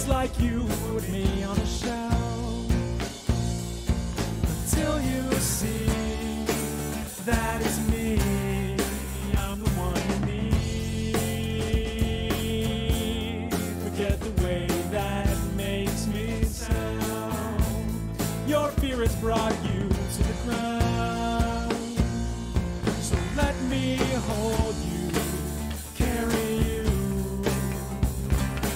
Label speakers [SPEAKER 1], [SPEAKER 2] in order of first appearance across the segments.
[SPEAKER 1] It's like you put me on a shelf until you see that it's me. I'm the one you need. Forget the way that makes me sound. Your fear has brought you to the ground. So let me hold you, carry you.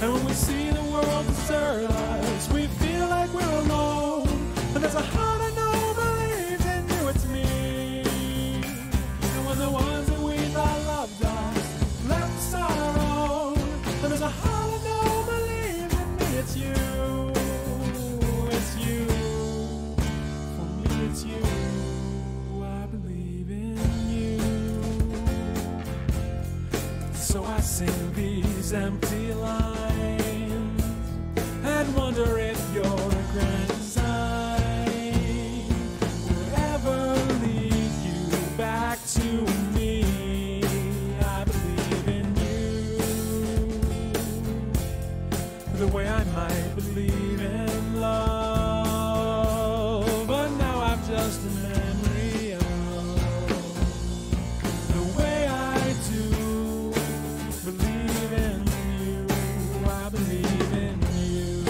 [SPEAKER 1] And when we see the world desert us, we feel like we're alone. And there's a heart I know believes in you, it's me. And when the ones that we thought loved us left us on our own, and there's a heart I know believes in me, it's you. It's you. For me, it's you. I believe in you. So I sing these empty lines and wonder if your grand design will ever lead you back to me. I believe in you the way I might believe in love, but now I'm just a memory of the way I do believe in you. I believe in you.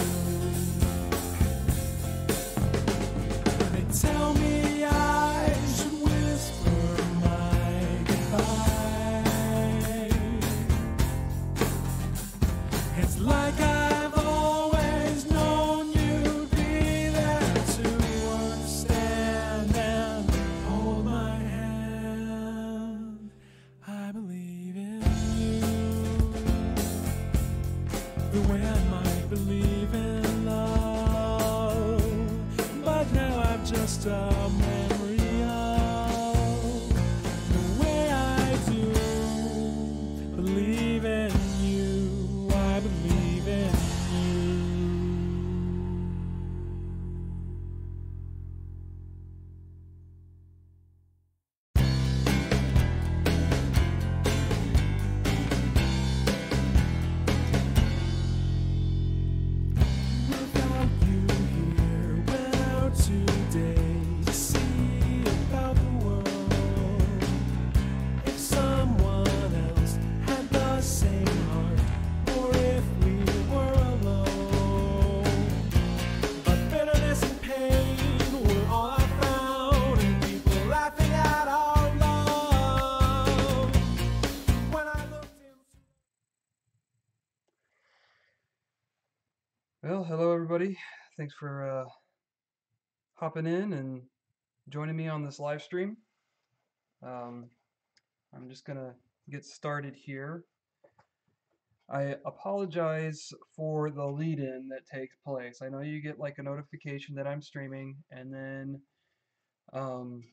[SPEAKER 1] They tell me I should whisper my goodbye. It's like I've always known you'd be there to understand and hold my hand. I believe in you the way I might believe in love, but now I'm just a memory of the way I do believe in you. I believe in you. Without you here, went out today to see about the world. If someone else had the same heart, or if we were alone. But bitterness and pain were all I found, and people laughing at our love. When I looked into
[SPEAKER 2] Well, hello everybody. Thanks for hopping in and joining me on this live stream. I'm just gonna get started here. I apologize for the lead-in that takes place. I know you get like a notification that I'm streaming, um,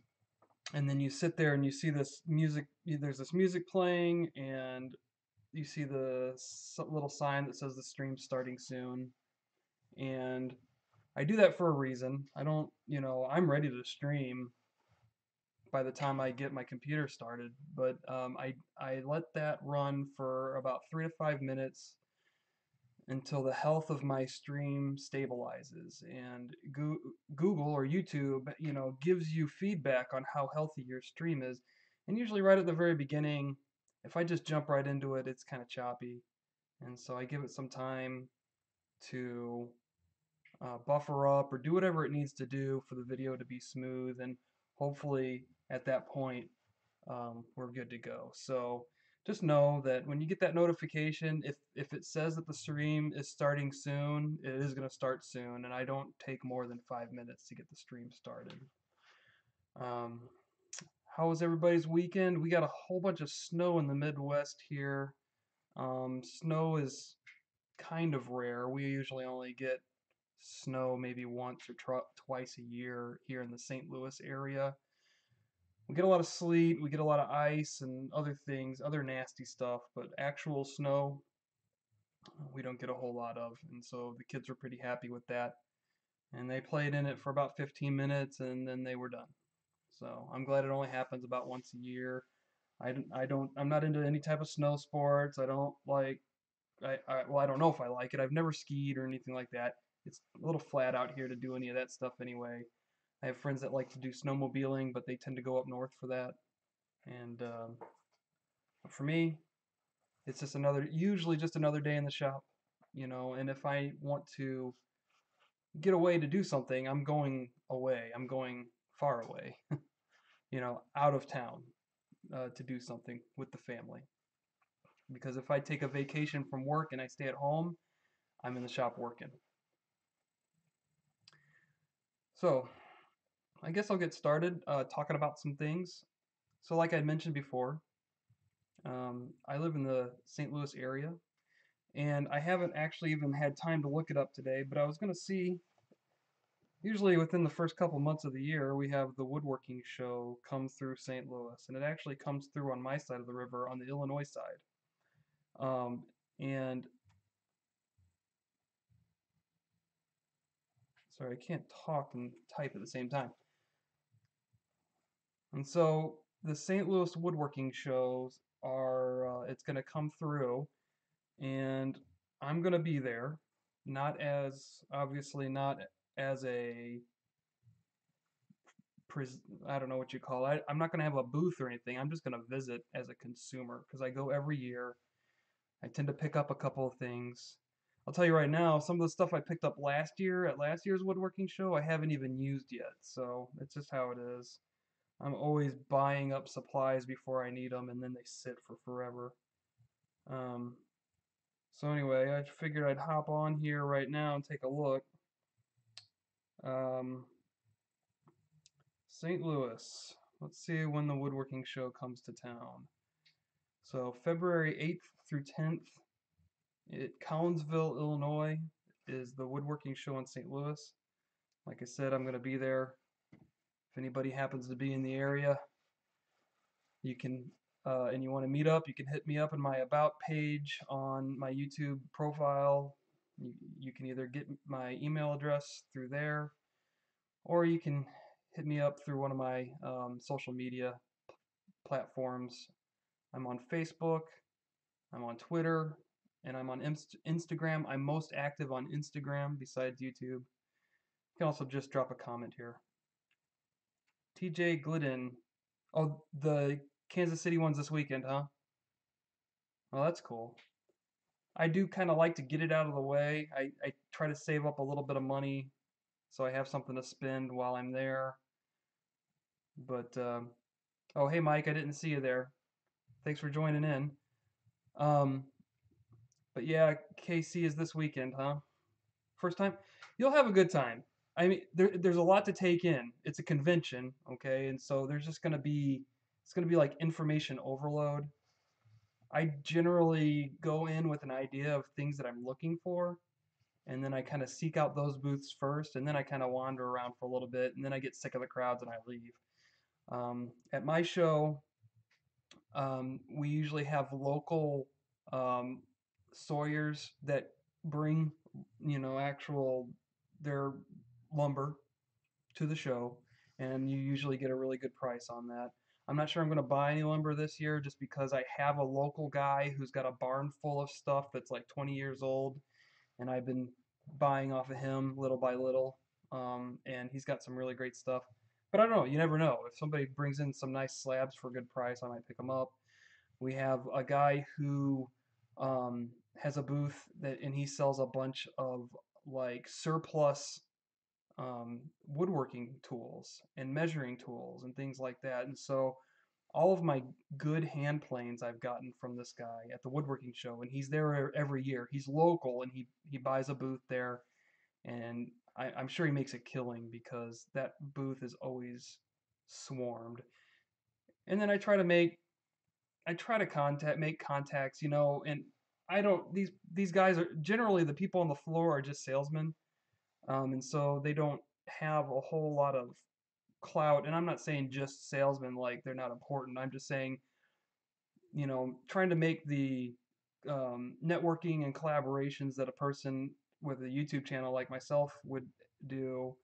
[SPEAKER 2] and then you sit there and you see this music. There's this music playing, and you see the little sign that says the stream's starting soon. And I do that for a reason. I don't, I'm ready to stream by the time I get my computer started, but I let that run for about 3 to 5 minutes until the health of my stream stabilizes. And Google or YouTube, gives you feedback on how healthy your stream is. And usually right at the very beginning, if I just jump right into it, it's kind of choppy. And so I give it some time to buffer up or do whatever it needs to do for the video to be smooth, and hopefully at that point we're good to go. So just know that when you get that notification, if it says that the stream is starting soon, it is going to start soon, and I don't take more than 5 minutes to get the stream started. um, how was everybody's weekend? We got a whole bunch of snow in the Midwest here. Snow is kind of rare. We usually only get snow maybe once or twice a year here in the St. Louis area. We get a lot of sleet, we get a lot of ice and other things, other nasty stuff, but actual snow we don't get a whole lot of. And so the kids were pretty happy with that. And they played in it for about 15 minutes and then they were done. So I'm glad it only happens about once a year. I'm not into any type of snow sports. I don't like well, I don't know if I like it. I've never skied or anything like that. It's a little flat out here to do any of that stuff anyway. I have friends that like to do snowmobiling, but they tend to go up north for that. And for me, it's just usually just another day in the shop, you know. And if I want to get away to do something, I'm going away. I'm going far away, you know, out of town to do something with the family. Because if I take a vacation from work and I stay at home, I'm in the shop working. So I guess I'll get started talking about some things. So like I mentioned before, I live in the St. Louis area, and I haven't actually even had time to look it up today, but I was going to see, usually within the first couple months of the year, we have the woodworking show come through St. Louis, and it actually comes through on my side of the river on the Illinois side. Um, and sorry, I can't talk and type at the same time. And so the St. Louis woodworking shows it's going to come through, and I'm going to be there, not as, obviously not as a, I don't know what you call it. I'm not going to have a booth or anything. I'm just going to visit as a consumer because I go every year. I tend to pick up a couple of things. I'll tell you right now, some of the stuff I picked up last year at last year's woodworking show, I haven't even used yet. So it's just how it is. I'm always buying up supplies before I need them, and then they sit for forever. Um, so anyway, I figured I'd hop on here right now and take a look. Um, St. Louis. Let's see when the woodworking show comes to town. So February 8th through 10th at Collinsville, Illinois is the woodworking show in St. Louis. Like I said, I'm going to be there. If anybody happens to be in the area, you can and you want to meet up, you can hit me up in my about page on my YouTube profile. You can either get my email address through there, or you can hit me up through one of my social media platforms. I'm on Facebook, I'm on Twitter, and I'm on Instagram. I'm most active on Instagram besides YouTube. You can also just drop a comment here. TJ Glidden. Oh, the Kansas City one's this weekend, huh? Well, that's cool. I do kind of like to get it out of the way. I try to save up a little bit of money so I have something to spend while I'm there. But, oh, hey, Mike, I didn't see you there. Thanks for joining in. Um, but yeah, KC is this weekend, huh? First time? You'll have a good time. I mean, there's a lot to take in. It's a convention, okay? And so there's just it's gonna be like information overload. I generally go in with an idea of things that I'm looking for, and then I kind of seek out those booths first, and then I kind of wander around for a little bit, and then I get sick of the crowds and I leave. At my show, we usually have local um, sawyers that bring, you know, actual their lumber to the show, and you usually get a really good price on that. I'm not sure I'm going to buy any lumber this year just because I have a local guy who's got a barn full of stuff that's like 20 years old, and I've been buying off of him little by little, and he's got some really great stuff. But I don't know, you never know. If somebody brings in some nice slabs for a good price, I might pick them up. We have a guy who has a booth and he sells a bunch of like surplus woodworking tools and measuring tools and things like that. And so all of my good hand planes I've gotten from this guy at the woodworking show, and he's there every year. He's local, and he buys a booth there, and I'm sure he makes a killing because that booth is always swarmed. And then I try to make contacts, you know, and I don't these guys are generally the people on the floor are just salesmen, and so they don't have a whole lot of clout. And I'm not saying just salesmen like they're not important. I'm just saying, you know, trying to make the networking and collaborations that a person with a YouTube channel like myself would do.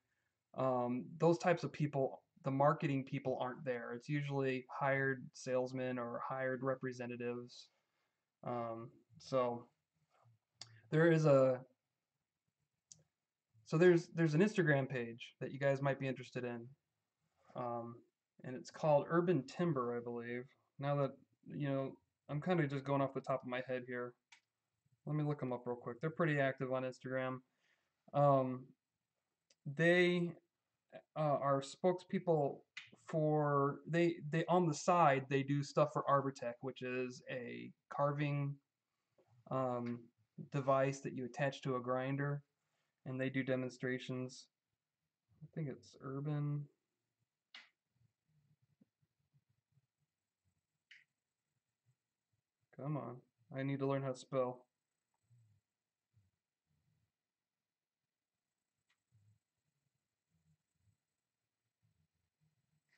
[SPEAKER 2] Those types of people, the marketing people aren't there. It's usually hired salesmen or hired representatives. So there is a so there's an Instagram page that you guys might be interested in, um, and it's called Urban Timber, I believe. Now that you know, I'm kind of just going off the top of my head here. Let me look them up real quick. They're pretty active on Instagram. Um, they are spokespeople for they on the side they do stuff for Arbortech, which is a carving um, device that you attach to a grinder, and they do demonstrations. I think it's Urban. Come on, I need to learn how to spell.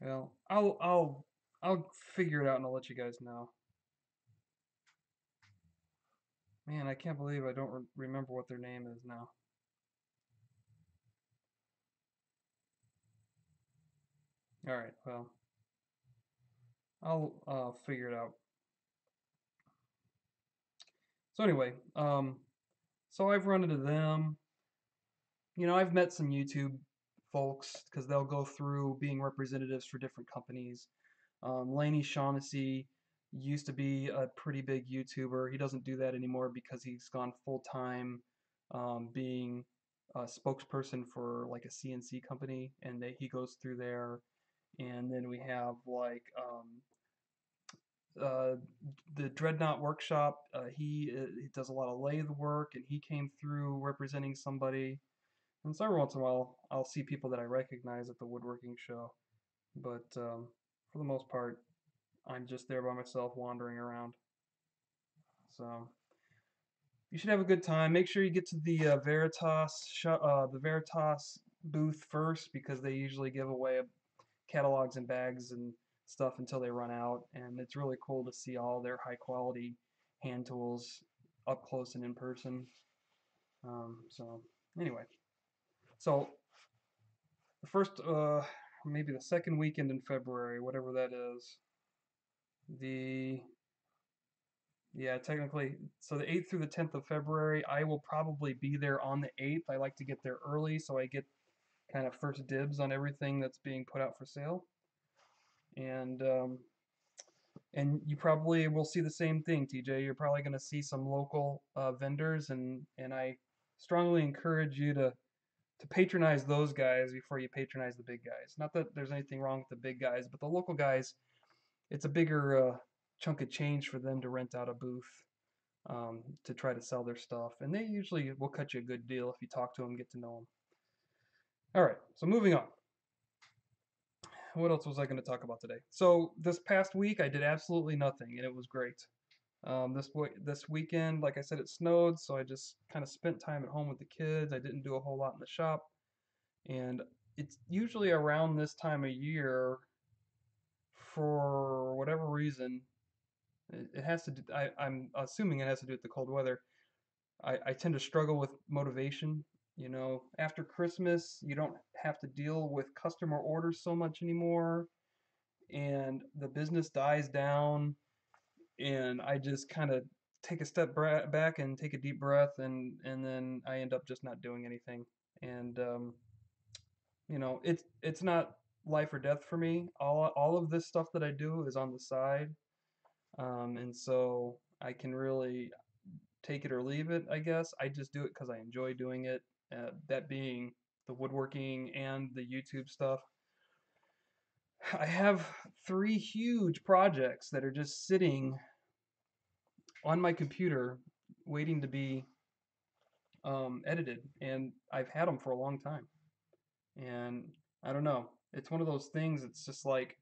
[SPEAKER 2] Well, I'll figure it out and I'll let you guys know. Man, I can't believe I don't remember what their name is now. All right, well, I'll figure it out. So anyway, so I've run into them. You know, I've met some YouTube folks because they'll go through being representatives for different companies. Laney Shaughnessy used to be a pretty big YouTuber. He doesn't do that anymore because he's gone full time being a spokesperson for like a CNC company, and he goes through there. And then we have like uh, the Dreadnought Workshop. He does a lot of lathe work, and he came through representing somebody. And so every once in a while, I'll see people that I recognize at the woodworking show. But for the most part, I'm just there by myself wandering around. So you should have a good time. Make sure you get to the the Veritas booth first because they usually give away catalogs and bags and stuff until they run out. And it's really cool to see all their high quality hand tools up close and in person. So anyway, so the first, maybe the second weekend in February, whatever that is, the yeah, technically, so the 8th through the 10th of February, I will probably be there on the 8th. I like to get there early so I get kind of first dibs on everything that's being put out for sale. And you probably will see the same thing, TJ. You're probably going to see some local vendors, and I strongly encourage you to patronize those guys before you patronize the big guys. Not that there's anything wrong with the big guys, but the local guys, it's a bigger chunk of change for them to rent out a booth to try to sell their stuff. And they usually will cut you a good deal if you talk to them, get to know them. All right, so moving on. What else was I going to talk about today? So this past week, I did absolutely nothing, and it was great. This weekend, like I said, it snowed, so I just kind of spent time at home with the kids. I didn't do a whole lot in the shop, and it's usually around this time of year, for whatever reason, it has to do. I'm assuming it has to do with the cold weather. I tend to struggle with motivation. You know, after Christmas, you don't have to deal with customer orders so much anymore, and the business dies down, and I just kind of take a step back and take a deep breath, and then I end up just not doing anything. And you know, it's not life or death for me. All of this stuff that I do is on the side, and so I can really take it or leave it, I guess. I just do it because I enjoy doing it. That being the woodworking and the YouTube stuff. I have three huge projects that are just sitting on my computer waiting to be edited, and I've had them for a long time. And I don't know. It's one of those things. It's just like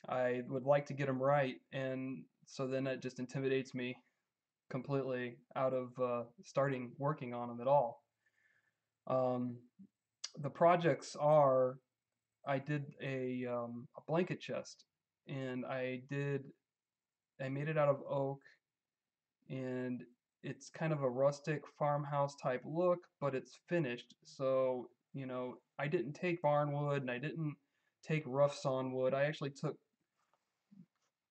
[SPEAKER 2] I would like to get them right, and so then it just intimidates me completely out of starting working on them at all. Um, the projects are I did a blanket chest, and I made it out of oak, and it's kind of a rustic farmhouse type look, but it's finished. So you know, I didn't take barn wood and I didn't take rough sawn wood. I actually took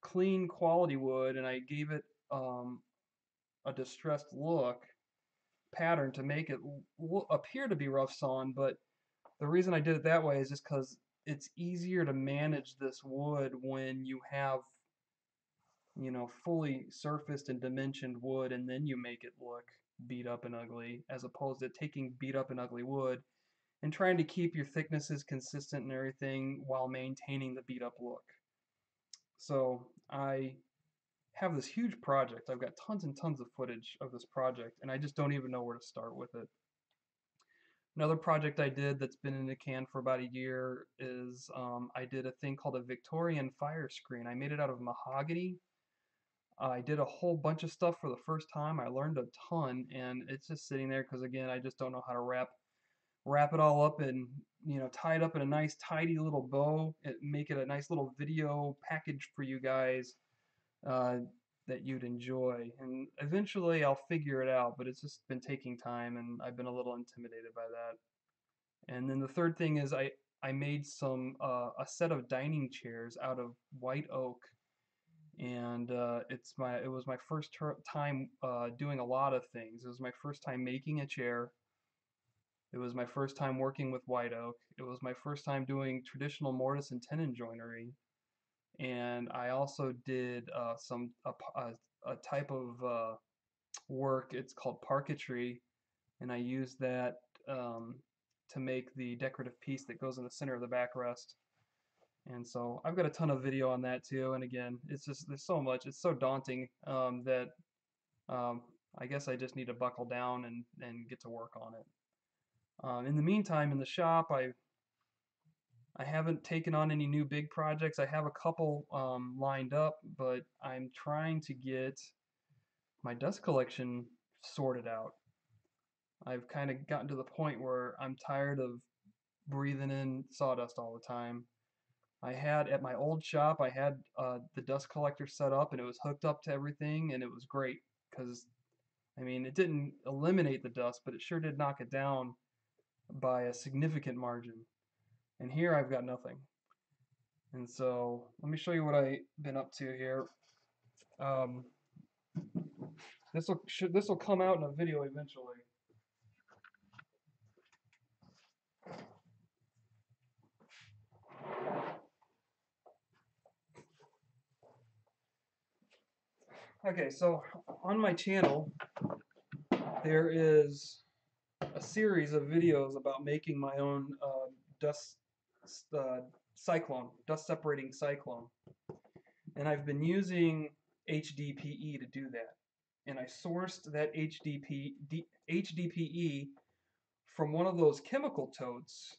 [SPEAKER 2] clean quality wood and I gave it a distressed look, pattern to make it appear to be rough sawn, but the reason I did it that way is just because it's easier to manage this wood when you have, you know, fully surfaced and dimensioned wood, and then you make it look beat up and ugly, as opposed to taking beat up and ugly wood and trying to keep your thicknesses consistent and everything while maintaining the beat up look. So I have this huge project. I've got tons and tons of footage of this project, and I just don't even know where to start with it. Another project I did that's been in the can for about a year is I did a thing called a Victorian fire screen. I made it out of mahogany. I did a whole bunch of stuff for the first time. I learned a ton, and it's just sitting there because, again, I just don't know how to wrap it all up and, you know, tie it up in a nice tidy little bow and make it a nice little video package for you guys uh, that you'd enjoy. And eventually I'll figure it out, but it's just been taking time, and I've been a little intimidated by that. And then the third thing is I made a set of dining chairs out of white oak, and it was my first time doing a lot of things. It was my first time making a chair. It was my first time working with white oak. It was my first time doing traditional mortise and tenon joinery. And I also did a type of work. It's called parquetry, and I used that to make the decorative piece that goes in the center of the backrest. And so I've got a ton of video on that too. And again, it's just there's so much. It's so daunting that um, I guess I just need to buckle down and get to work on it. In the meantime, in the shop, I haven't taken on any new big projects. I have a couple lined up, but I'm trying to get my dust collection sorted out. I've kind of gotten to the point where I'm tired of breathing in sawdust all the time. I had at my old shop, I had the dust collector set up, and it was hooked up to everything, and it was great because, I mean, it didn't eliminate the dust, but it sure did knock it down by a significant margin. And here I've got nothing. And so let me show you what I've been up to here. Um, this will come out in a video eventually. Okay, so on my channel there is a series of videos about making my own dust separating cyclone, and I've been using HDPE to do that. And I sourced that HDPE from one of those chemical totes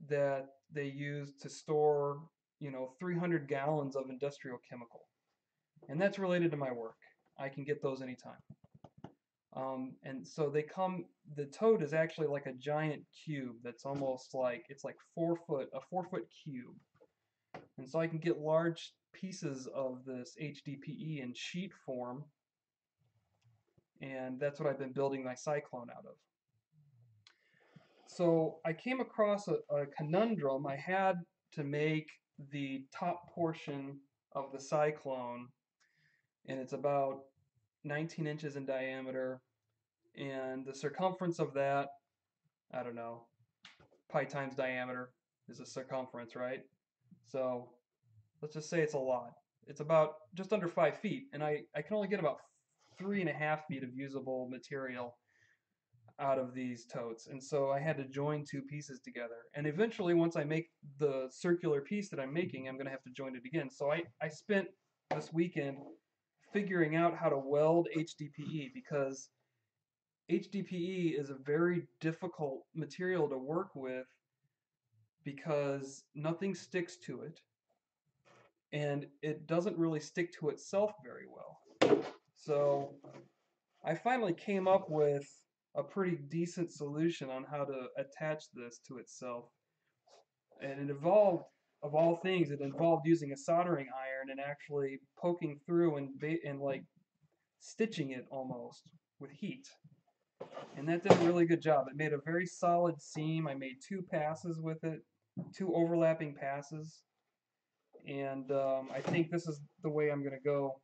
[SPEAKER 2] that they use to store, you know, 300 gallons of industrial chemical. And that's related to my work. I can get those anytime. And so the tote is actually like a giant cube that's almost like, it's like a 4-foot cube. And so I can get large pieces of this HDPE in sheet form, and that's what I've been building my cyclone out of. So I came across a conundrum. I had to make the top portion of the cyclone, and it's about 19 inches in diameter, and the circumference of that, I don't know, pi times diameter is a circumference, right? So let's just say it's a lot. It's about just under 5 feet, and I can only get about 3.5 feet of usable material out of these totes. And so I had to join two pieces together. And eventually, once I make the circular piece that I'm making, I'm going to have to join it again. So I spent this weekend figuring out how to weld HDPE, because HDPE is a very difficult material to work with because nothing sticks to it, and it doesn't really stick to itself very well. So I finally came up with a pretty decent solution on how to attach this to itself. And it involved, of all things, it involved using a soldering iron and actually poking through and like stitching it almost with heat. And that did a really good job. It made a very solid seam. I made 2 passes with it, 2 overlapping passes. And I think this is the way I'm going to go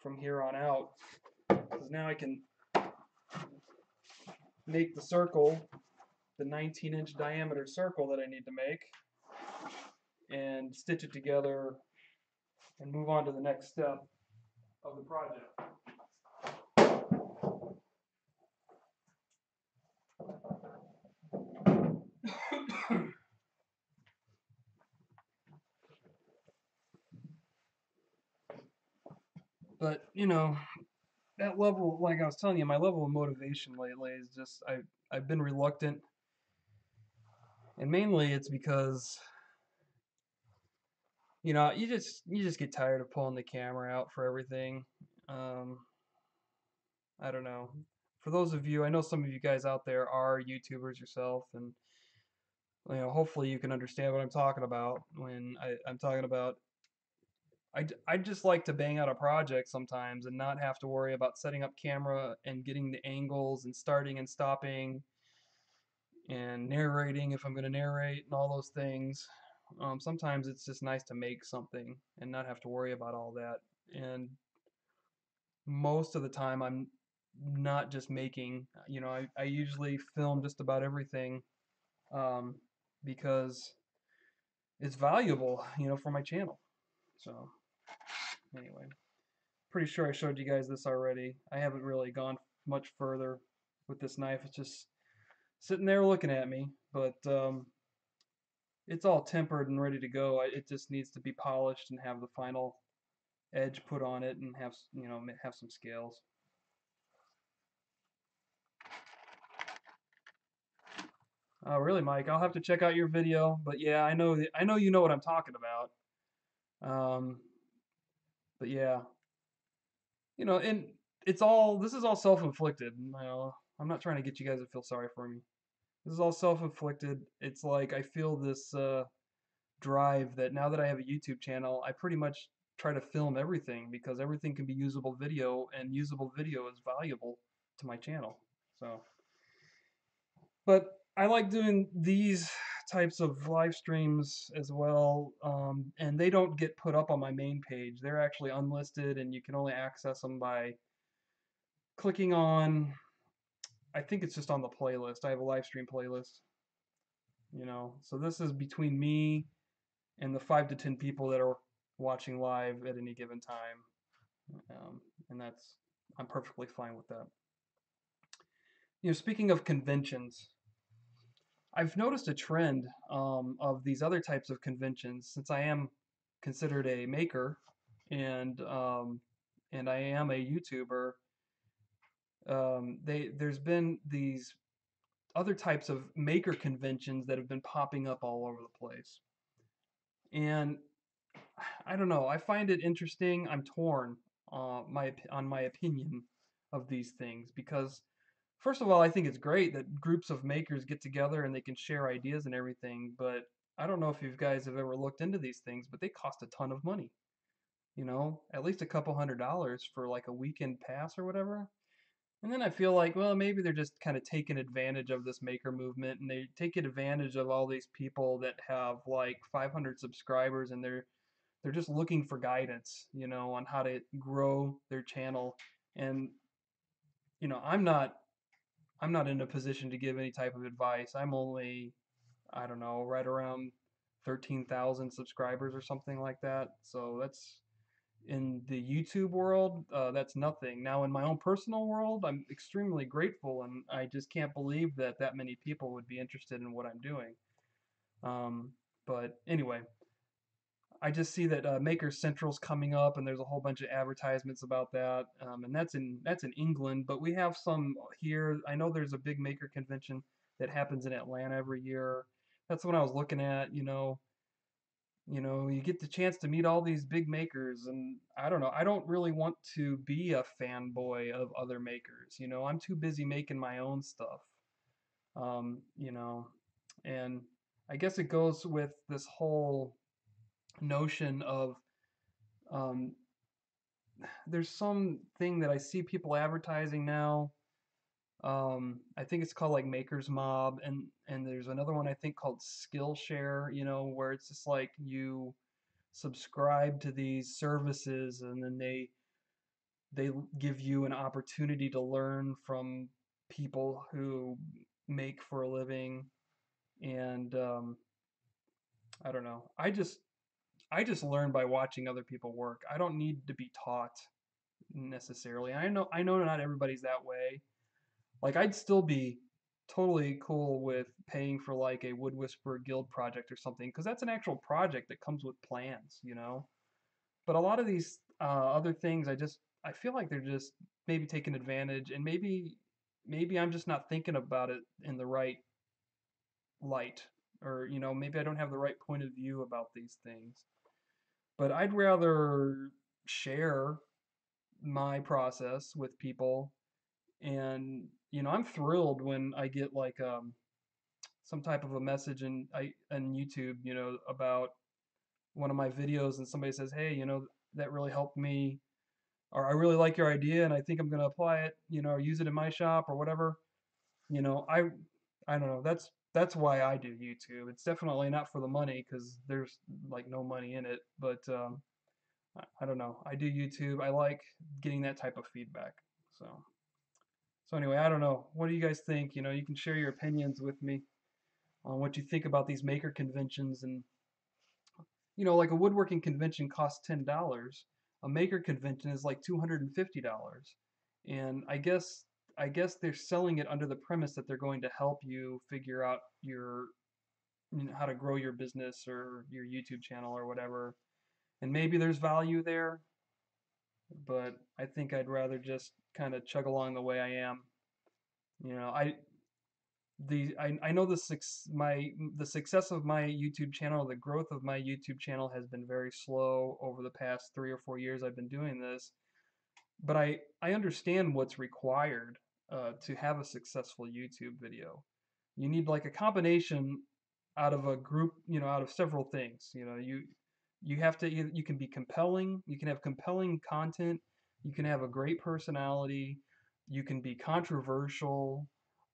[SPEAKER 2] from here on out, because now I can make the circle, the 19-inch diameter circle that I need to make, and stitch it together and move on to the next step of the project. But, you know, that level, like I was telling you, my level of motivation lately is just I've been reluctant, and mainly it's because you just get tired of pulling the camera out for everything. Um, I don't know. For those of you, I know some of you guys out there are YouTubers yourself, and hopefully you can understand what I'm talking about when I'm talking about. I just like to bang out a project sometimes and not have to worry about setting up camera and getting the angles and starting and stopping and narrating if I'm going to narrate and all those things. Sometimes it's just nice to make something and not have to worry about all that. And most of the time, I'm not just making. I usually film just about everything um, because it's valuable, for my channel. So anyway, pretty sure I showed you guys this already. I haven't really gone much further with this knife. It's just sitting there looking at me, but it's all tempered and ready to go. It just needs to be polished and have the final edge put on it and have some scales. Oh, really, Mike? I'll have to check out your video. But yeah, I know you know what I'm talking about. Um, but yeah, and this is all self-inflicted. I'm not trying to get you guys to feel sorry for me. This is all self-inflicted. It's like I feel this drive that now that I have a YouTube channel, I pretty much try to film everything because everything can be usable video, and usable video is valuable to my channel. So, but I like doing these types of live streams as well, and they don't get put up on my main page. They're actually unlisted, and you can only access them by clicking on. I think it's just on the playlist. I have a live stream playlist. So this is between me and the 5 to 10 people that are watching live at any given time, and I'm perfectly fine with that. Speaking of conventions, I've noticed a trend of these other types of conventions since I am considered a maker and I am a YouTuber. There's been these other types of maker conventions that have been popping up all over the place, and I don't know. I find it interesting. I'm torn on my opinion of these things because, first of all, I think it's great that groups of makers get together and they can share ideas and everything. But I don't know if you guys have ever looked into these things, but they cost a ton of money. At least a couple $100s for like a weekend pass or whatever. And then I feel like, well, maybe they're just kind of taking advantage of this maker movement, and they take advantage of all these people that have like 500 subscribers, and they're just looking for guidance, on how to grow their channel. And I'm not in a position to give any type of advice. I'm only, I don't know, right around 13,000 subscribers or something like that. So that's in the YouTube world, that's nothing. Now, in my own personal world, I'm extremely grateful, and I just can't believe that many people would be interested in what I'm doing. Um, but anyway, I just see that Maker Central's coming up, and there's a whole bunch of advertisements about that, and that's in England. But we have some here. I know there's a big Maker convention that happens in Atlanta every year. That's what I was looking at. You get the chance to meet all these big makers, and I don't know. I don't really want to be a fanboy of other makers. I'm too busy making my own stuff. Um, you know, and I guess it goes with this whole notion of um, there's some thing that I see people advertising now. I think it's called like Makers Mob, and there's another one I think called Skillshare. Where it's just like you subscribe to these services, and then they give you an opportunity to learn from people who make for a living, and I don't know. I just learn by watching other people work. I don't need to be taught necessarily. I know not everybody's that way. Like I'd still be totally cool with paying for like a Wood Whisperer Guild project or something because that's an actual project that comes with plans, you know. But a lot of these other things, I feel like they're just maybe taking advantage, and maybe I'm just not thinking about it in the right light, or maybe I don't have the right point of view about these things. But I'd rather share my process with people, and I'm thrilled when I get like some type of a message on YouTube, about one of my videos, and somebody says, "Hey, that really helped me," or "I really like your idea and I think I'm going to apply it, or use it in my shop or whatever." You know, I don't know. That's why I do YouTube. It's definitely not for the money because there's like no money in it, but I don't know. I do YouTube. I like getting that type of feedback. So anyway, I don't know. What do you guys think? You can share your opinions with me on what you think about these maker conventions, and like a woodworking convention costs $10. A maker convention is like $250. And I guess they're selling it under the premise that they're going to help you figure out how to grow your business or your YouTube channel or whatever. And maybe there's value there, but I think I'd rather just kind of chug along the way I am. You know, I know the success of my YouTube channel, the growth of my YouTube channel has been very slow over the past 3 or 4 years I've been doing this, but I understand what's required to have a successful YouTube video. You need like a combination out of a group, out of several things. You have to you can be compelling, you can have compelling content, you can have a great personality, you can be controversial,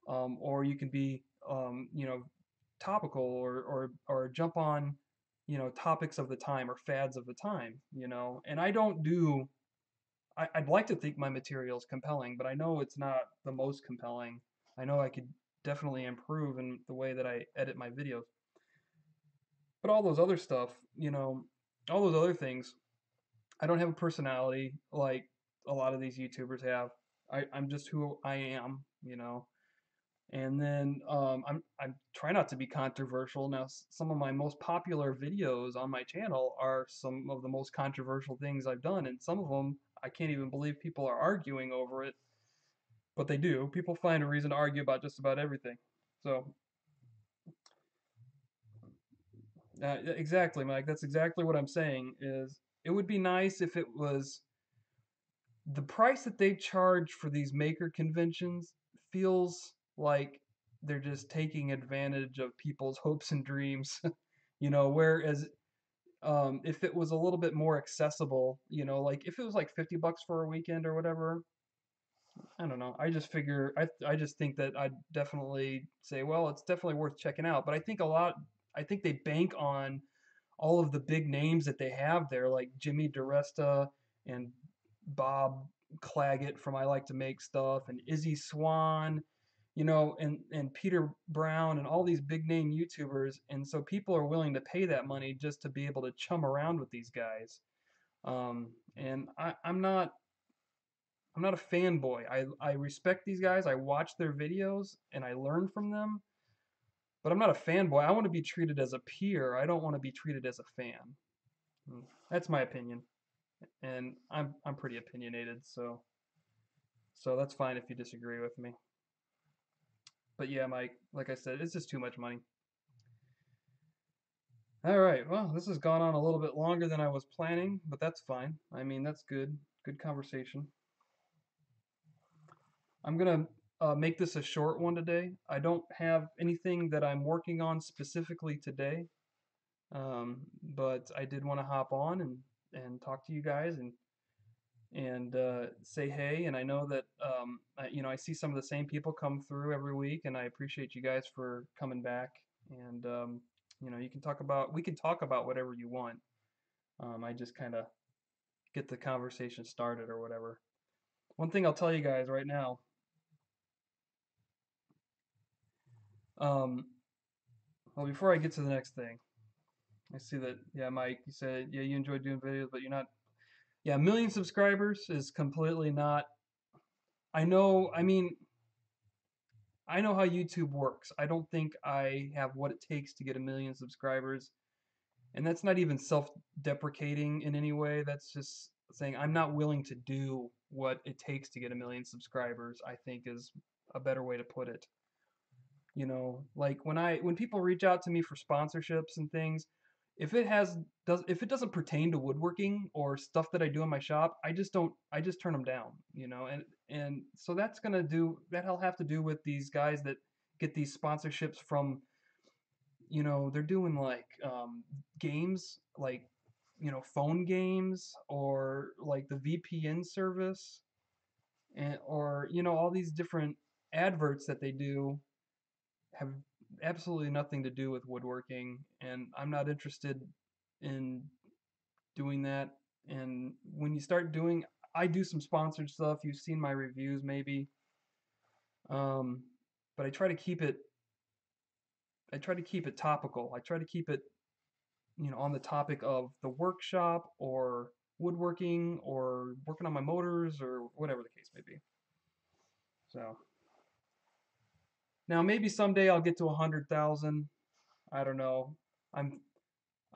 [SPEAKER 2] or you can be topical, or jump on topics of the time or fads of the time. And I'd like to think my material is compelling, but I know it's not the most compelling. I know I could definitely improve in the way that I edit my videos. But all those other stuff, all those other things, I don't have a personality like a lot of these YouTubers have. I'm just who I am. And then I'm trying not to be controversial. Now, some of my most popular videos on my channel are some of the most controversial things I've done, and some of them I can't even believe people are arguing over it, but they do. People find a reason to argue about just about everything. So, exactly, Mike. That's exactly what I'm saying. Is it would be nice if it was the price that they charge for these maker conventions feels like they're just taking advantage of people's hopes and dreams. Whereas if it was a little bit more accessible, like if it was like $50 for a weekend or whatever, I don't know. I just think that I'd definitely say, well, it's definitely worth checking out. But I think they bank on all of the big names that they have there, like Jimmy DiResta and Bob Claggett from I Like to Make Stuff, and Izzy Swan, and Peter Brown, and all these big name YouTubers. And so people are willing to pay that money just to be able to chum around with these guys. And I'm not a fanboy. I respect these guys. I watch their videos and I learn from them, but I'm not a fanboy. I want to be treated as a peer. I don't want to be treated as a fan. That's my opinion, and I'm pretty opinionated, so that's fine if you disagree with me. But yeah, Mike, like I said, it's just too much money. All right, well, this has gone on a little bit longer than I was planning, but that's fine. I mean, that's good. Good conversation. I'm gonna make this a short one today. I don't have anything that I'm working on specifically today, but I did want to hop on and talk to you guys, and say hey. And I know that I see some of the same people come through every week, and I appreciate you guys for coming back. And we can talk about whatever you want. I just kind of get the conversation started or whatever. One thing I'll tell you guys right now, Um, well, before I get to the next thing, I see that, yeah, Mike, you said, yeah, you enjoy doing videos, but you're not, yeah, a million subscribers is completely not, I know, I mean, I know how YouTube works. I don't think I have what it takes to get a million subscribers. And that's not even self-deprecating in any way. That's just saying I'm not willing to do what it takes to get a million subscribers, I think is a better way to put it. You know, like when people reach out to me for sponsorships and things, if it doesn't pertain to woodworking or stuff that I do in my shop, I just turn them down, you know. And so that'll have to do with these guys that get these sponsorships from, you know, they're doing like games, like, you know, phone games, or like the VPN service, and or, you know, all these different adverts that they do have absolutely nothing to do with woodworking, and I'm not interested in doing that. And when you start doing, I do some sponsored stuff. You've seen my reviews maybe, um, but I try to keep it topical. I try to keep it, you know, on the topic of the workshop or woodworking or working on my motors or whatever the case may be. So now maybe someday I'll get to 100,000. I don't know. I'm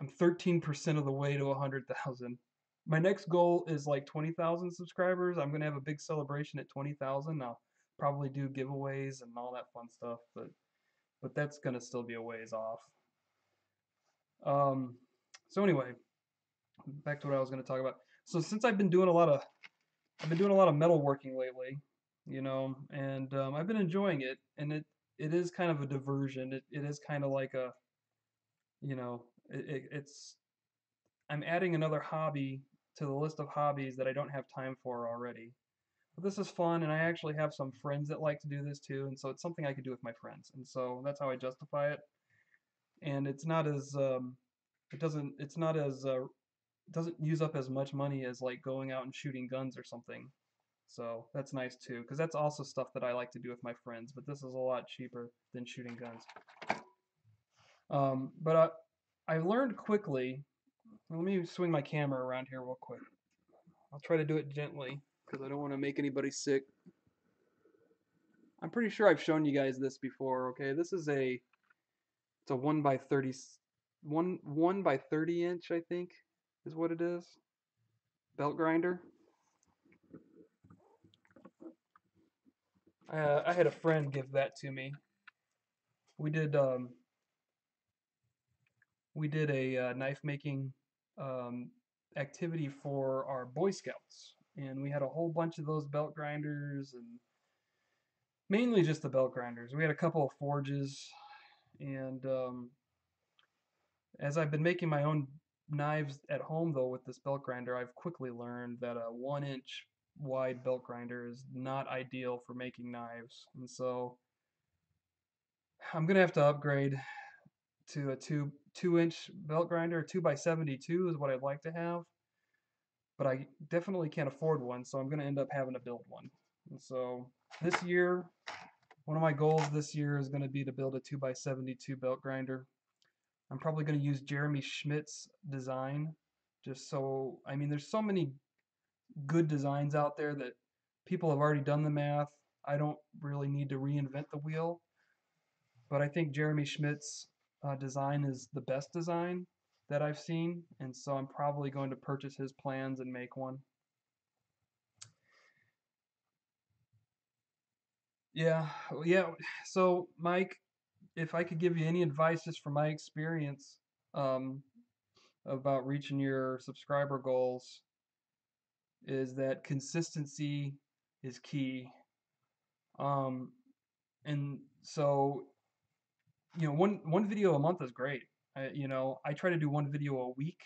[SPEAKER 2] I'm 13% of the way to 100,000. My next goal is like 20,000 subscribers. I'm gonna have a big celebration at 20,000. I'll probably do giveaways and all that fun stuff, but that's gonna still be a ways off. Um, so anyway, back to what I was gonna talk about. So since I've been doing a lot of metalworking lately, you know, and I've been enjoying it, and it is kind of a diversion. It is kind of like a, you know, it's I'm adding another hobby to the list of hobbies that I don't have time for already. But this is fun, and I actually have some friends that like to do this too, and so it's something I could do with my friends, and so that's how I justify it. And it's not as it's not as it doesn't use up as much money as like going out and shooting guns or something. So that's nice too, because that's also stuff that I like to do with my friends, but this is a lot cheaper than shooting guns. But I learned quickly. Let me swing my camera around here real quick. I'll try to do it gently because I don't want to make anybody sick. I'm pretty sure I've shown you guys this before. Okay, this is it's a 1 by 30 1 by 30 inch, I think, is what it is. Belt grinder. I had a friend give that to me. We did um, we did a knife making um, activity for our Boy Scouts, and we had a whole bunch of those belt grinders, and mainly just the belt grinders. We had a couple of forges, and as I've been making my own knives at home, though, with this belt grinder, I've quickly learned that a 1 inch wide belt grinder is not ideal for making knives, and so I'm gonna have to upgrade to a 2 inch belt grinder. 2 by 72 is what I'd like to have, but I definitely can't afford one, so I'm gonna end up having to build one. And so this year, one of my goals this year is gonna be to build a 2 by 72 belt grinder. I'm probably gonna use Jeremy Schmidt's design, just so, I mean, there's so many good designs out there that people have already done the math. I don't really need to reinvent the wheel, but I think Jeremy Schmidt's design is the best design that I've seen, and so I'm probably going to purchase his plans and make one. Yeah, yeah. So, Mike, if I could give you any advice just from my experience um, about reaching your subscriber goals, is that consistency is key. Um, and so, you know, one video a month is great. You know, I try to do one video a week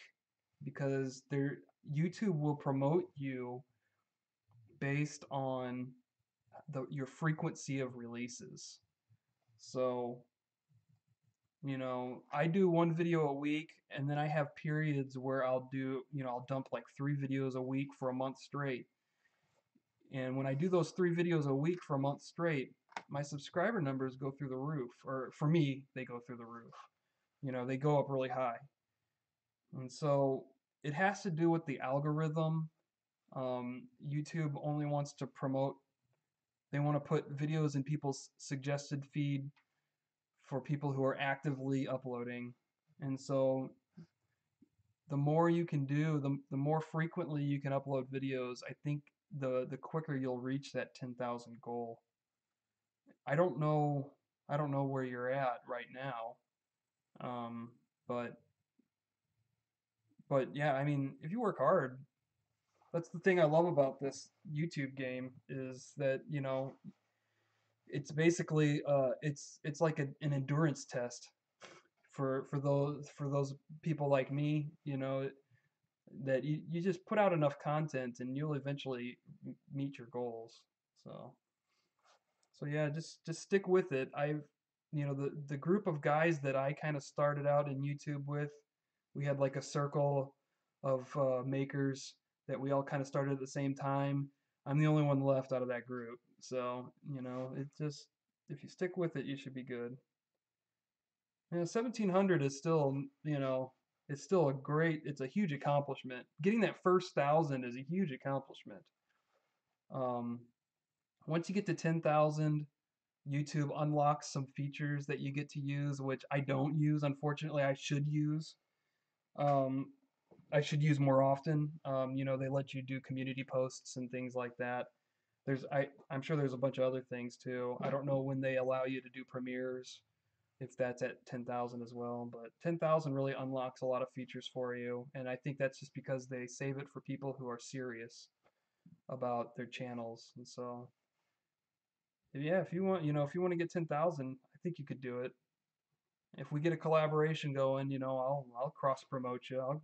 [SPEAKER 2] because YouTube will promote you based on your frequency of releases. So, you know, I do one video a week, and then I have periods where I'll dump like 3 videos a week for a month straight. And when I do those 3 videos a week for a month straight, my subscriber numbers go through the roof, or for me, they go through the roof. They go up really high. And so it has to do with the algorithm. YouTube only wants to promote, they want to put videos in people's suggested feed for people who are actively uploading. And so the more you can do, the more frequently you can upload videos, I think the quicker you'll reach that 10,000 goal. I don't know I don't know where you're at right now. Um, but yeah, I mean, if you work hard, that's the thing I love about this YouTube game is that, it's basically it's like an endurance test for those people like me, that you just put out enough content and you'll eventually meet your goals. So yeah, just stick with it. The group of guys that I kind of started out in YouTube with, we had like a circle of makers that we all kind of started at the same time. I'm the only one left out of that group. So, it just, if you stick with it, you should be good. 1700 is still, it's still it's a huge accomplishment. Getting that first 1,000 is a huge accomplishment. Um, Once you get to 10,000, YouTube unlocks some features that you get to use, which I don't use, unfortunately. I should use. Um, I should use more often. They let you do community posts and things like that. I'm sure there's a bunch of other things too. I don't know when they allow you to do premieres, if that's at 10,000 as well, but 10,000 really unlocks a lot of features for you, and I think that's just because they save it for people who are serious about their channels. And so, yeah, if you want to get 10,000, I think you could do it. If we get a collaboration going, I'll cross promote you.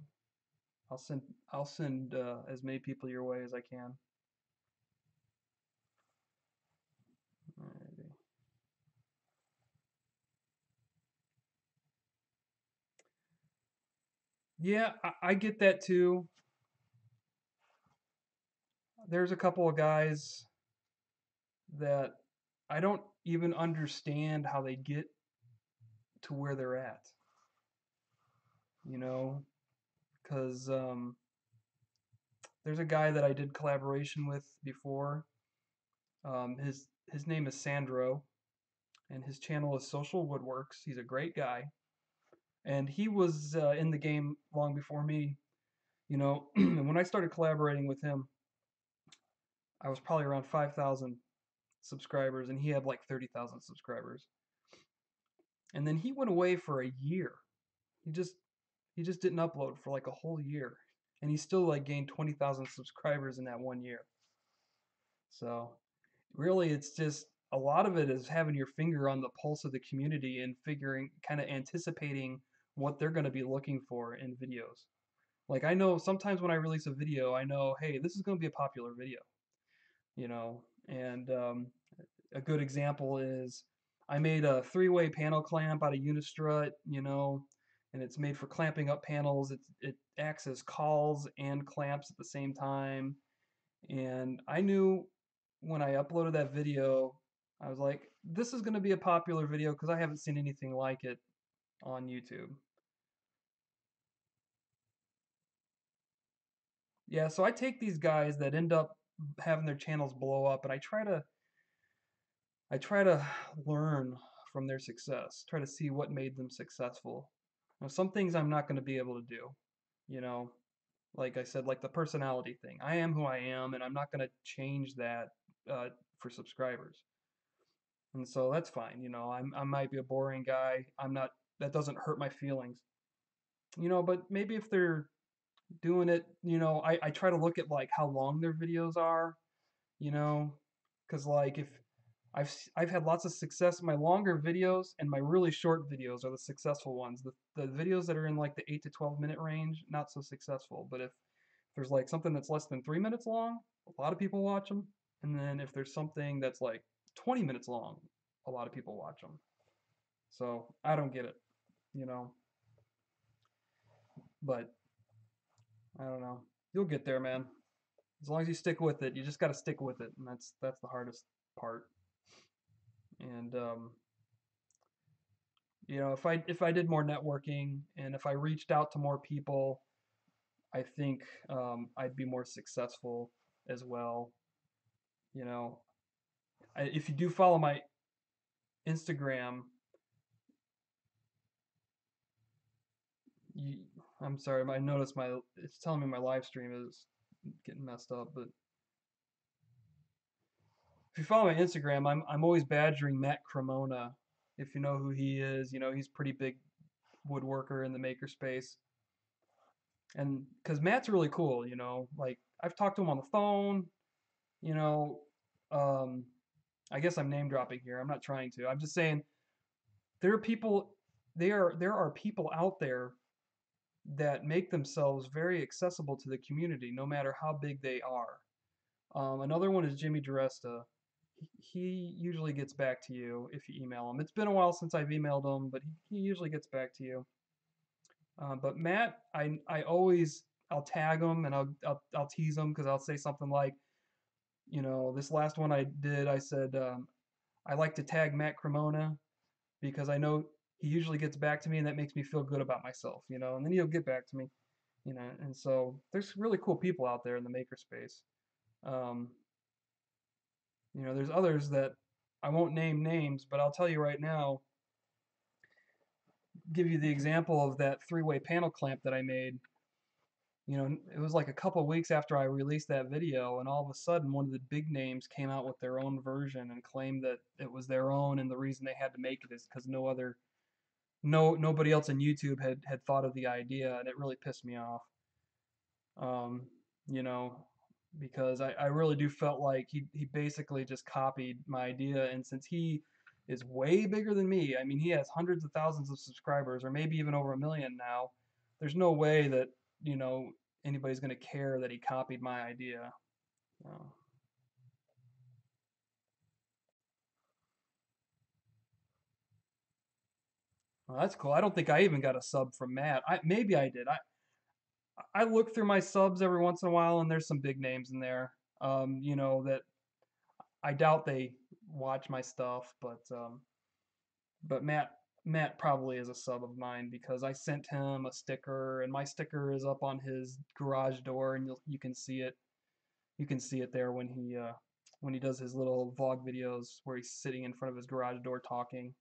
[SPEAKER 2] I'll send I'll send as many people your way as I can. Alrighty. Yeah, I get that too. There's a couple of guys that I don't even understand how they get to where they're at. You know, because there's a guy that I did collaboration with before. His name is Sandro, and his channel is Social Woodworks. He's a great guy, and he was in the game long before me. And when I started collaborating with him, I was probably around 5,000 subscribers, and he had like 30,000 subscribers. And then he went away for a year. He just didn't upload for like a whole year, and he still like gained 20,000 subscribers in that 1 year. So really, it's just a lot of it is having your finger on the pulse of the community and figuring, kind of anticipating what they're going to be looking for in videos. Like, I know sometimes when I release a video, I know, hey, this is going to be a popular video, and a good example is I made a three-way panel clamp out of Unistrut, and it's made for clamping up panels. It acts as cauls and clamps at the same time. And I knew when I uploaded that video, I was like, this is going to be a popular video because I haven't seen anything like it on YouTube. Yeah, so I take these guys that end up having their channels blow up, and I try to learn from their success, try to see what made them successful. Some things I'm not going to be able to do, you know, like I said, like the personality thing. I am who I am, and I'm not going to change that for subscribers. And so that's fine. I might be a boring guy. I'm not, that doesn't hurt my feelings, but maybe if they're doing it, I try to look at like how long their videos are, you know, because like if I've had lots of success. My longer videos and my really short videos are the successful ones. The videos that are in like the 8 to 12 minute range, not so successful. But if there's like something that's less than 3 minutes long, a lot of people watch them. And then if there's something that's like 20 minutes long, a lot of people watch them. So I don't get it, you know. But I don't know. You'll get there, man. As long as you stick with it, you just got to stick with it, and that's the hardest part. And you know, if I did more networking and if I reached out to more people, I think I'd be more successful as well. You know, if you do follow my Instagram, you, I'm sorry, I noticed it's telling me my live stream is getting messed up. But if you follow my Instagram, I'm always badgering Matt Cremona. If you know who he is, you know he's pretty big woodworker in the makerspace. And because Matt's really cool, you know, like I've talked to him on the phone, you know, um, I guess I'm name dropping here. I'm not trying to. I'm just saying there are people, there are people out there that make themselves very accessible to the community, no matter how big they are. Another one is Jimmy DiResta. He usually gets back to you if you email him. It's been a while since I've emailed him, but he usually gets back to you. But Matt, I always I'll tag him and I'll tease him because I'll say something like, you know, this last one I did, I said I like to tag Matt Cremona because I know he usually gets back to me and that makes me feel good about myself, you know, and then he'll get back to me, you know, and so there's really cool people out there in the makerspace. Um, you know, there's others that I won't name names, but I'll tell you right now, give you the example of that three-way panel clamp that I made. You know, it was like a couple of weeks after I released that video, and all of a sudden, one of the big names came out with their own version and claimed that it was their own, and the reason they had to make it is because nobody else on YouTube had thought of the idea, and it really pissed me off. Um, you know, because I really do felt like he basically just copied my idea, and since he is way bigger than me, I mean, he has hundreds of thousands of subscribers, or maybe even over a million now. There's no way that, you know, anybody's going to care that he copied my idea. So, well, that's cool. I don't think I even got a sub from Matt. Maybe I did. I look through my subs every once in a while, and there's some big names in there. You know that I doubt they watch my stuff, but Matt probably is a sub of mine because I sent him a sticker, and my sticker is up on his garage door, and you can see it. You can see it there when he does his little vlog videos where he's sitting in front of his garage door talking.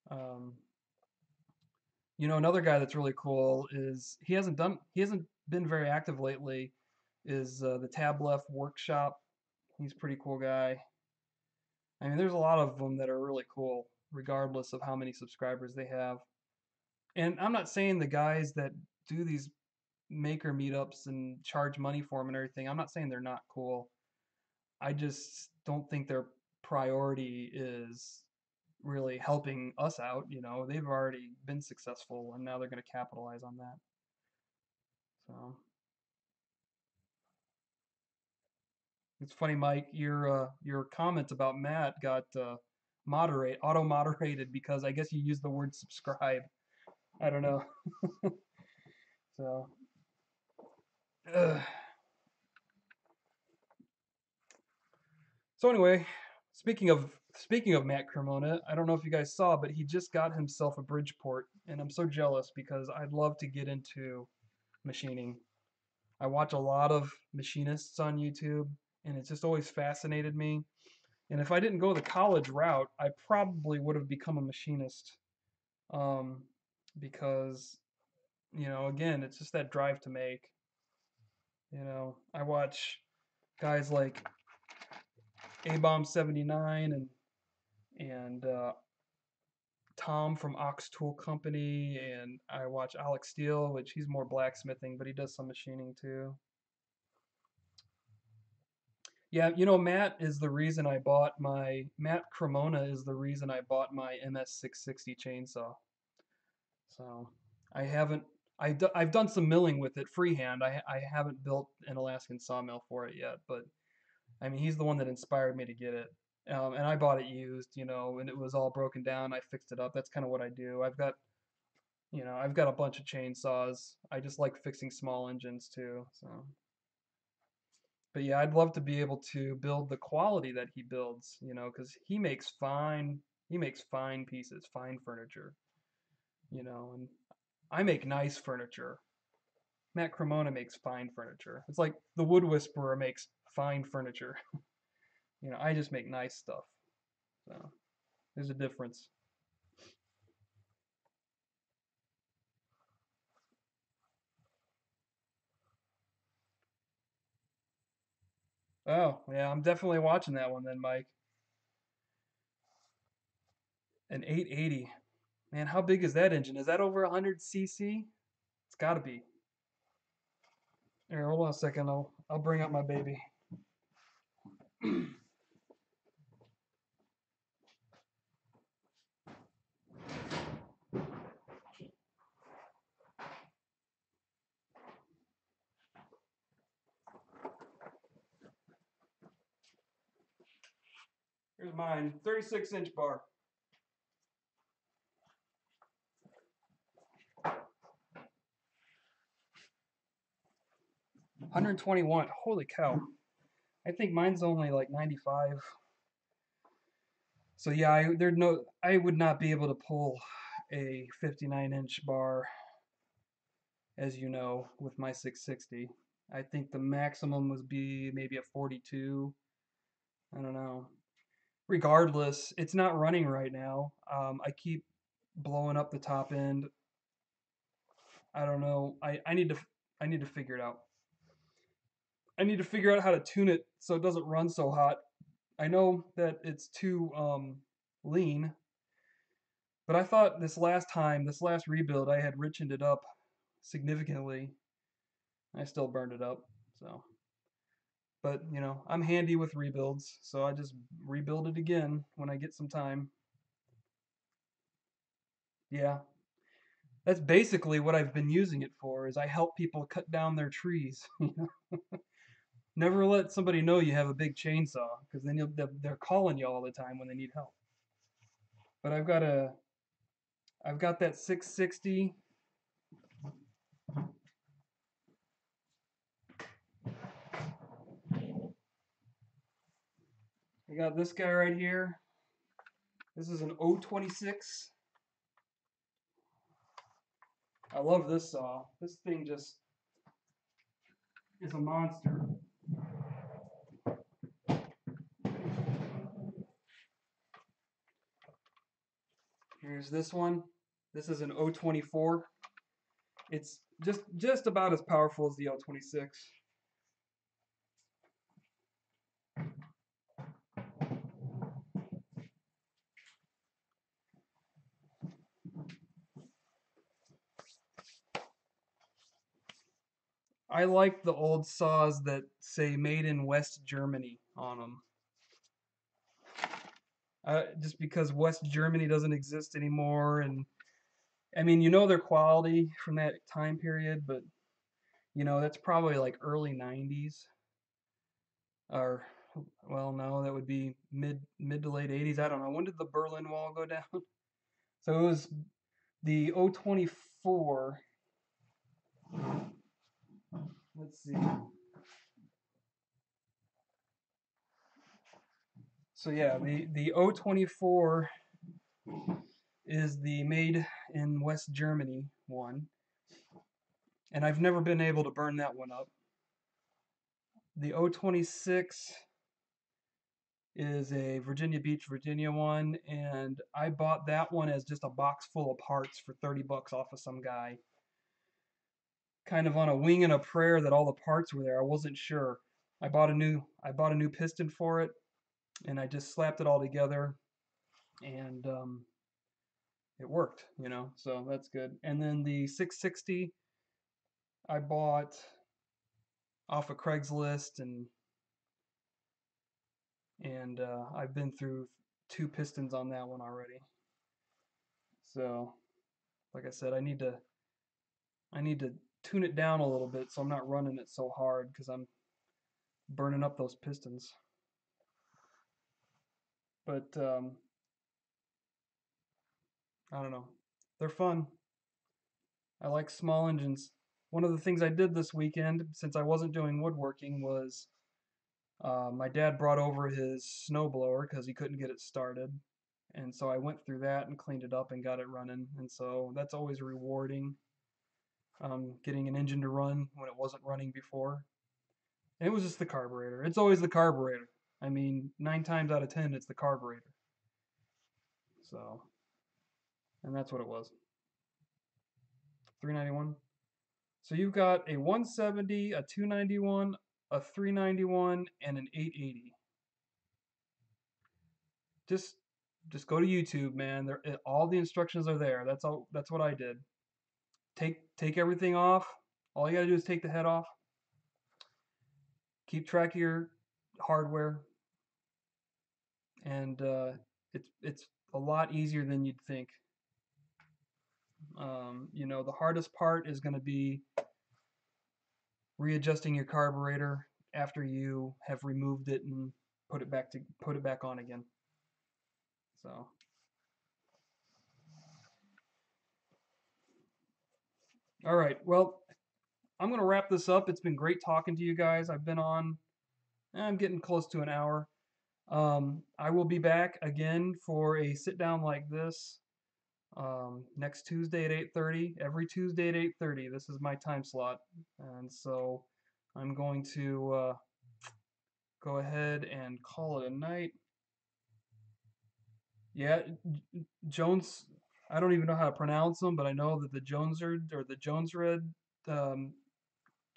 [SPEAKER 2] Um, you know, another guy that's really cool is he hasn't been very active lately. Is the Tab Left Workshop. He's a pretty cool guy. I mean, there's a lot of them that are really cool, regardless of how many subscribers they have. And I'm not saying the guys that do these maker meetups and charge money for them and everything, I'm not saying they're not cool. I just don't think their priority is really helping us out. You know, they've already been successful and now they're going to capitalize on that. So it's funny, Mike, your comment about Matt got auto moderated because I guess you used the word subscribe. I don't know. So, uh, so anyway, speaking of Matt Cremona, I don't know if you guys saw, but he just got himself a Bridgeport, and I'm so jealous because I'd love to get into machining. I watch a lot of machinists on YouTube, and it's just always fascinated me. And if I didn't go the college route, I probably would have become a machinist, um, because you know, again, it's just that drive to make. You know, I watch guys like A Bomb 79 and Tom from Ox Tool Company, and I watch Alex Steele, which he's more blacksmithing, but he does some machining too. Yeah, you know, Matt Cremona is the reason I bought my MS660 chainsaw. So I haven't I've done some milling with it freehand. I haven't built an Alaskan sawmill for it yet, but I mean, he's the one that inspired me to get it. And I bought it used, you know, and it was all broken down. I fixed it up. That's kind of what I do. I've got a bunch of chainsaws. I just like fixing small engines too. So, But yeah, I'd love to be able to build the quality that he builds, because he makes fine pieces, fine furniture, and I make nice furniture. Matt Cremona makes fine furniture. It's like the Wood Whisperer makes fine furniture. I just make nice stuff. So there's a difference. Oh, yeah, I'm definitely watching that one then, Mike. An 880. Man, how big is that engine? Is that over 100 cc? It's got to be. Here, hold on a second. I'll bring up my baby. Here's mine, 36-inch bar. 121. Holy cow. I think mine's only like 95. So yeah, I would not be able to pull a 59-inch bar, as you know, with my 660. I think the maximum would be maybe a 42. I don't know. Regardless, it's not running right now. I keep blowing up the top end. I don't know. I need to figure it out. I need to figure out how to tune it so it doesn't run so hot. I know that it's too lean, but I thought this last rebuild, I had richened it up significantly. I still burned it up. So, but I'm handy with rebuilds, so I just rebuild it again when I get some time. Yeah, that's basically what I've been using it for. Is I help people cut down their trees. Never let somebody know you have a big chainsaw, because then they're calling you all the time when they need help. But I've got that 660. I got this guy right here. This is an 026. I love this saw. This thing just is a monster. Here's this one. This is an 024. It's just about as powerful as the 026. I like the old saws that say made in West Germany on them. Just because West Germany doesn't exist anymore, and I mean, their quality from that time period, but that's probably like early 90s, or well, no, that would be mid to late 80s. I don't know. When did the Berlin Wall go down? So it was the 024. Let's see. So yeah, the 024 is the made in West Germany one, and I've never been able to burn that one up. The 026 is a Virginia Beach, Virginia one, and I bought that one as just a box full of parts for 30 bucks off of some guy. Kind of on a wing and a prayer that all the parts were there. I wasn't sure. I bought a new piston for it, and I just slapped it all together, and it worked, so that's good. And then the 660 I bought off of Craigslist, and I've been through 2 pistons on that one already. So, like I said, I need to tune it down a little bit so I'm not running it so hard because I'm burning up those pistons. But I don't know. They're fun. I like small engines. One of the things I did this weekend, since I wasn't doing woodworking, was My dad brought over his snowblower because he couldn't get it started. And so I went through that and cleaned it up and got it running. And so that's always rewarding, getting an engine to run when it wasn't running before. And it was just the carburetor. It's always the carburetor. I mean, 9 times out of 10, it's the carburetor. So, and that's what it was. $391. So you've got a 170, a 291, a 391, and an 880. Just go to YouTube, man. All the instructions are there. That's all. That's what I did. Take everything off. All you gotta do is take the head off. Keep track of your hardware, and it's a lot easier than you'd think. The hardest part is going to be readjusting your carburetor after you have removed it and put it back on again. So all right, well, I'm going to wrap this up. It's been great talking to you guys. I'm getting close to an hour. I will be back again for a sit down like this next Tuesday at 8:30. Every Tuesday at 8:30. This is my time slot, and so I'm going to go ahead and call it a night. Yeah, Jones. I don't even know how to pronounce them, but I know that the Jonesred or the Jonesred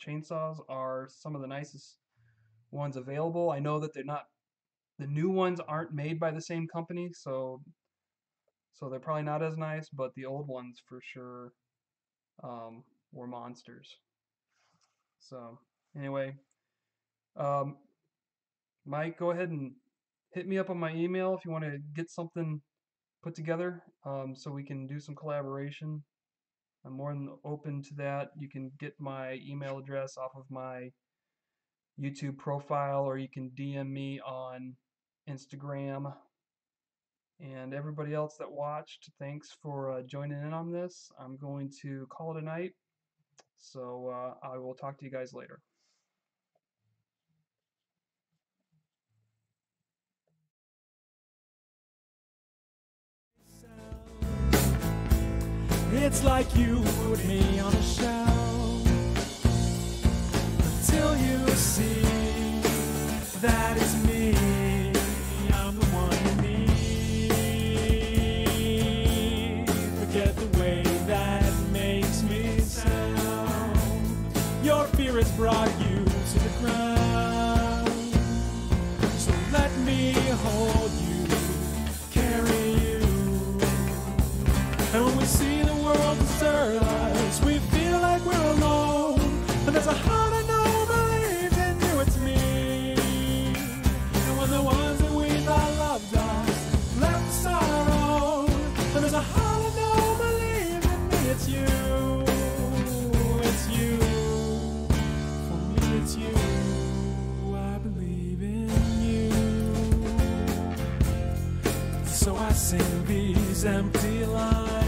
[SPEAKER 2] chainsaws are some of the nicest ones available. I know that the new ones aren't made by the same company, so they're probably not as nice, but the old ones for sure were monsters. So anyway, Mike, go ahead and hit me up on my email if you want to get something put together so we can do some collaboration. I'm more than open to that. You can get my email address off of my YouTube profile, or you can DM me on Instagram. And everybody else that watched, thanks for joining in on this. I'm going to call it a night. So I will talk to you guys later.
[SPEAKER 1] It's like you put me on a shelf until you see that it's me. I'm the one you need. Forget the way that makes me sound. Your fear has brought you to the ground. So let me hold you, carry you. And when we see the world desert us, we feel like we're alone. And there's a heart I know believes in you, it's me. And when the ones that we thought loved us left us on our own, and there's a heart I know believes in me, it's you. It's you. For me, it's you. I believe in you. So I sing these empty lines